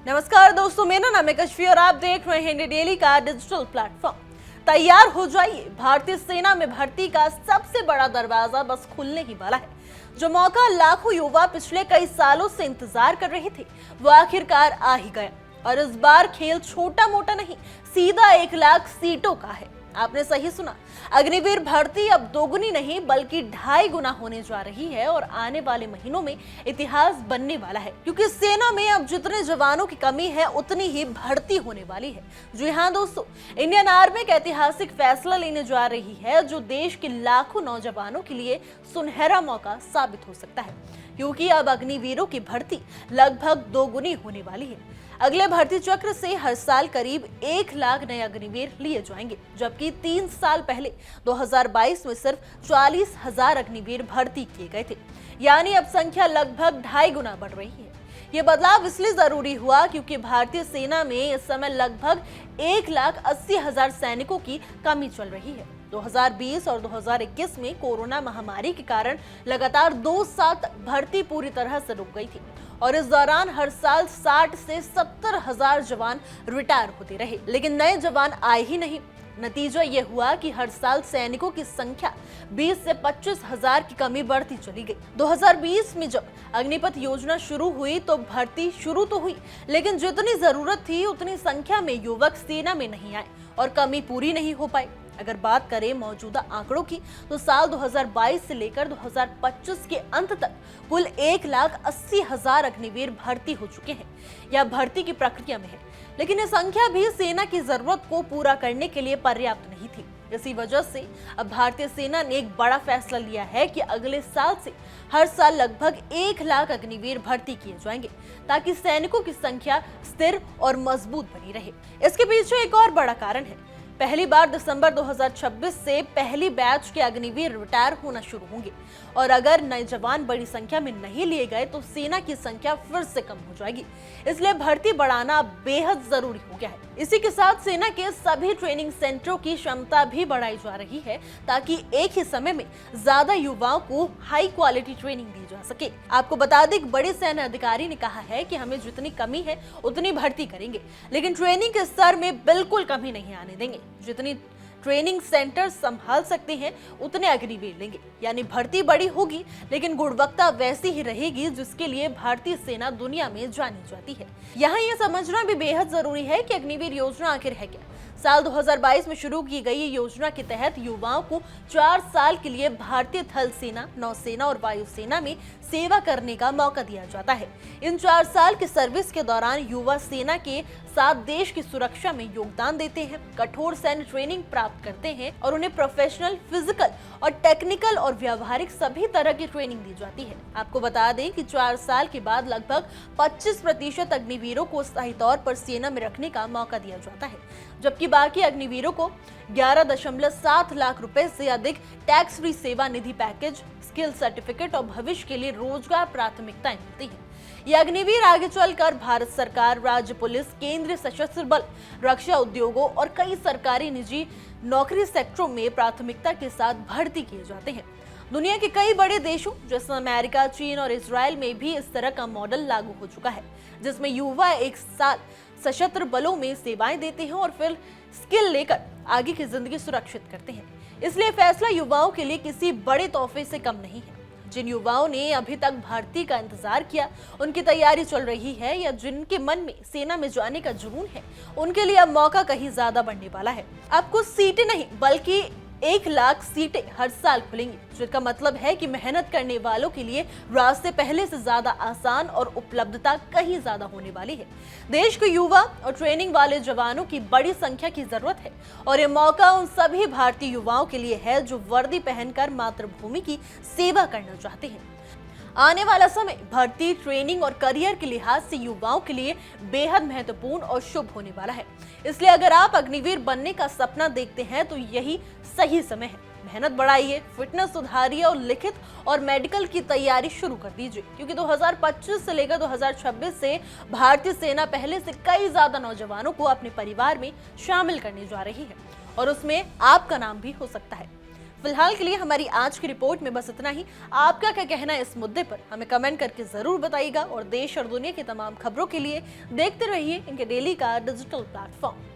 नमस्कार दोस्तों, मेरा नाम है कश्यप और आप देख रहे हैं इंडिया डेली का डिजिटल प्लेटफॉर्म। तैयार हो जाइए, भारतीय सेना में भर्ती का सबसे बड़ा दरवाजा बस खुलने ही वाला है। जो मौका लाखों युवा पिछले कई सालों से इंतजार कर रहे थे, वो आखिरकार आ ही गया। और इस बार खेल छोटा मोटा नहीं, सीधा 1 लाख सीटों का है। आपने सही सुना, अग्निवीर भर्ती अब दोगुनी नहीं बल्कि 2.5 गुना होने जा रही है और आने वाले महीनों में इतिहास बनने वाला है, क्योंकि सेना में अब जितने जवानों की कमी है उतनी ही भर्ती होने वाली है। जी हाँ दोस्तों, इंडियन आर्मी एक ऐतिहासिक फैसला लेने जा रही है जो देश के लाखों नौजवानों के लिए सुनहरा मौका साबित हो सकता है, क्योंकि अब अग्निवीरों की भर्ती लगभग दोगुनी होने वाली है। अगले भर्ती चक्र से हर साल करीब 1 लाख नए अग्निवीर लिए जाएंगे, जबकि 3 साल पहले 2022 में सिर्फ 40,000 अग्निवीर भर्ती किए गए थे। यानी अब संख्या लगभग 2.5 गुना बढ़ रही है। ये बदलाव इसलिए जरूरी हुआ क्योंकि भारतीय सेना में इस समय लगभग 1,80,000 सैनिकों की कमी चल रही है। 2020 और 2021 में कोरोना महामारी के कारण लगातार 2 साल तक भर्ती पूरी तरह से रुक गई थी और इस दौरान हर साल 60 से 70,000 जवान रिटायर होते रहे, लेकिन नए जवान आए ही नहीं। नतीजा ये हुआ कि हर साल सैनिकों की संख्या 20 से 25,000 की कमी बढ़ती चली गई। 2020 में जब अग्निपथ योजना शुरू हुई तो भर्ती शुरू तो हुई, लेकिन जितनी जरूरत थी उतनी संख्या में युवक सेना में नहीं आए और कमी पूरी नहीं हो पाई। अगर बात करें मौजूदा आंकड़ों की, तो साल 2022 से लेकर 2025 के अंत तक कुल 1,80,000 अग्निवीर भर्ती हो चुके हैं या भर्ती की प्रक्रिया में है, लेकिन ये संख्या भी सेना की जरूरत को पूरा करने के लिए पर्याप्त नहीं थी। इसी वजह से अब भारतीय सेना ने एक बड़ा फैसला लिया है कि अगले साल से हर साल लगभग 1 लाख अग्निवीर भर्ती किए जाएंगे, ताकि सैनिकों की संख्या स्थिर और मजबूत बनी रहे। इसके पीछे एक और बड़ा कारण है। पहली बार दिसंबर 2026 से पहली बैच के अग्निवीर रिटायर होना शुरू होंगे और अगर नए जवान बड़ी संख्या में नहीं लिए गए तो सेना की संख्या फिर से कम हो जाएगी। इसलिए भर्ती बढ़ाना बेहद जरूरी हो गया है। इसी के साथ सेना के सभी ट्रेनिंग सेंटरों की क्षमता भी बढ़ाई जा रही है, ताकि एक ही समय में ज्यादा युवाओं को हाई क्वालिटी ट्रेनिंग दी जा सके। आपको बता दें, एक बड़े सैन्य अधिकारी ने कहा है कि हमें जितनी कमी है उतनी भर्ती करेंगे, लेकिन ट्रेनिंग के स्तर में बिल्कुल कमी नहीं आने देंगे। जितनी ट्रेनिंग सेंटर संभाल सकते हैं उतने अग्निवीर लेंगे। यानी भर्ती बड़ी होगी लेकिन गुणवत्ता वैसी ही रहेगी जिसके लिए भारतीय सेना दुनिया में जानी जाती है। यहाँ ये समझना भी बेहद जरूरी है कि अग्निवीर योजना आखिर है क्या। साल 2022 में शुरू की गई योजना के तहत युवाओं को 4 साल के लिए भारतीय थल सेना, नौसेना और वायुसेना में सेवा करने का मौका दिया जाता है। इन 4 साल की सर्विस के दौरान युवा सेना के साथ देश की सुरक्षा में योगदान देते हैं, कठोर सैन्य ट्रेनिंग प्राप्त करते हैं और उन्हें प्रोफेशनल, फिजिकल और टेक्निकल और व्यावहारिक सभी तरह की ट्रेनिंग दी जाती है। आपको बता दें कि 4 साल के बाद लगभग 25% अग्निवीरों को स्थायी तौर पर सेना में रखने का मौका दिया जाता है, जबकि बाकी अग्निवीरों को 11.7 लाख रुपए से अधिक टैक्स फ्री सेवा निधि पैकेज, स्किल सर्टिफिकेट और भविष्य के लिए रोजगार प्राथमिकताएं मिलती हैं। ये अग्निवीर आगे चलकर भारत सरकार, राज्य पुलिस, केंद्रीय सशस्त्र बल, रक्षा उद्योगों और कई सरकारी निजी नौकरी सेक्टरों में प्राथमिकता के साथ भर्ती किए जाते हैं। दुनिया के कई बड़े देशों जैसे अमेरिका, चीन और इजराइल में भी इस तरह का मॉडल लागू हो चुका है, जिसमें युवा 1 साल सशस्त्र बलों में सेवाएं देते हैं और फिर स्किल लेकर आगे की जिंदगी सुरक्षित करते हैं। इसलिए फैसला युवाओं के लिए किसी बड़े तोहफे से कम नहीं है। जिन युवाओं ने अभी तक भर्ती का इंतजार किया, उनकी तैयारी चल रही है या जिनके मन में सेना में जाने का जुनून है, उनके लिए अब मौका कहीं ज्यादा बढ़ने वाला है। अब कुछ सीटें नहीं बल्कि 1 लाख सीटें हर साल खुलेंगी, जिसका मतलब है कि मेहनत करने वालों के लिए रास्ते पहले से ज्यादा आसान और उपलब्धता कहीं ज्यादा होने वाली है। देश के युवा और ट्रेनिंग वाले जवानों की बड़ी संख्या की जरूरत है और ये मौका उन सभी भारतीय युवाओं के लिए है जो वर्दी पहनकर मातृभूमि की सेवा करना चाहते हैं। आने वाला समय भर्ती, ट्रेनिंग और करियर के लिहाज से युवाओं के लिए बेहद महत्वपूर्ण और शुभ होने वाला है। इसलिए अगर आप अग्निवीर बनने का सपना देखते हैं तो यही सही समय है। मेहनत बढ़ाइए, फिटनेस सुधारिए और लिखित और मेडिकल की तैयारी शुरू कर दीजिए, क्योंकि 2025 से लेकर 2026 से भारतीय सेना पहले से कई ज्यादा नौजवानों को अपने परिवार में शामिल करने जा रही है और उसमें आपका नाम भी हो सकता है। फिलहाल के लिए हमारी आज की रिपोर्ट में बस इतना ही। आपका क्या कहना है इस मुद्दे पर हमें कमेंट करके जरूर बताइएगा और देश और दुनिया की तमाम खबरों के लिए देखते रहिए इनके डेली का डिजिटल प्लेटफॉर्म।